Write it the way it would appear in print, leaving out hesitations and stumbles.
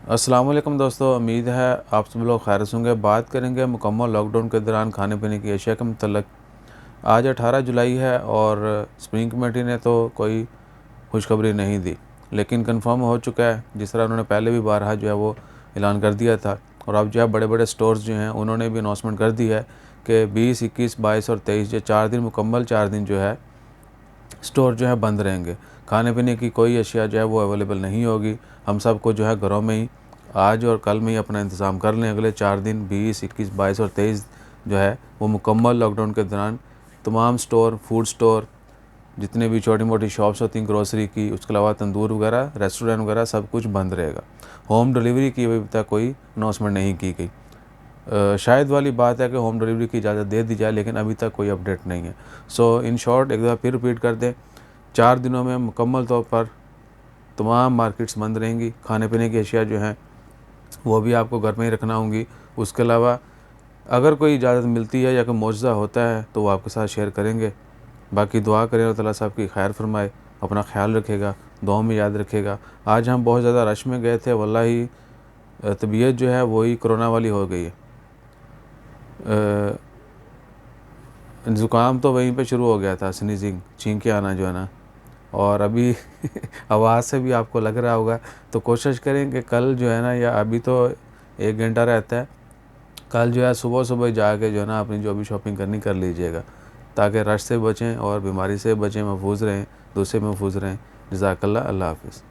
अस्सलाम वालेकुम दोस्तों, उम्मीद है आप सब लोग खैर से होंगे। बात करेंगे मुकम्मल लॉकडाउन के दौरान खाने पीने की अशिया के मतलब। आज 18 जुलाई है और स्प्रिंग कमेटी ने तो कोई खुशखबरी नहीं दी, लेकिन कंफर्म हो चुका है, जिस तरह उन्होंने पहले भी बारहा जो है वो ऐलान कर दिया था। और अब जो है बड़े बड़े स्टोर्स जो हैं उन्होंने भी अनाउंसमेंट कर दी है कि 20, 21, 22 और 23 जो 4 दिन मुकम्मल 4 दिन जो है स्टोर जो है बंद रहेंगे। खाने पीने की कोई अशिया जो है वो अवेलेबल नहीं होगी। हम सब को जो है घरों में ही आज और कल में ही अपना इंतज़ाम कर लें। अगले 4 दिन 20, 21, 22 और 23 जो है वो मुकम्मल लॉकडाउन के दौरान तमाम स्टोर, फूड स्टोर, जितने भी छोटी मोटी शॉप्स होती हैं ग्रोसरी की, उसके अलावा तंदूर वगैरह, रेस्टोरेंट वगैरह सब कुछ बंद रहेगा। होम डिलीवरी की अभी तक कोई अनाउंसमेंट नहीं की गई। शायद वाली बात है कि होम डिलीवरी की इजाज़त दे दी जाए, लेकिन अभी तक कोई अपडेट नहीं है। सो इन शॉर्ट एक दफ़ा फिर रिपीट कर दें, 4 दिनों में मुकम्मल तौर पर तमाम मार्केट्स बंद रहेंगी। खाने पीने की अशिया जो हैं वो भी आपको घर में ही रखना होंगी। उसके अलावा अगर कोई इजाज़त मिलती है या कोई मुआवजा होता है तो वो आपके साथ शेयर करेंगे। बाकी दुआ करें अल्लाह ताला साहब की खैर फरमाए, अपना ख्याल रखेगा, दुआओं में याद रखेगा। आज हम बहुत ज़्यादा रश में गए थे, वल्लाही तबीयत जो है वही कोरोना वाली हो गई है। ज़ुकाम तो वहीं पे शुरू हो गया था, स्नीजिंग, छींके आना जो है ना। और अभी आवाज़ से भी आपको लग रहा होगा, तो कोशिश करें कि कल जो है ना, या अभी तो 1 घंटा रहता है, कल जो है सुबह सुबह जाके जो है ना अपनी जो भी शॉपिंग करनी कर लीजिएगा, ताकि रश से बचें और बीमारी से बचें, महफूज रहें, दूसरे महफूज रहें। जज़ाकल्लाह, अल्लाह हाफ़िज़।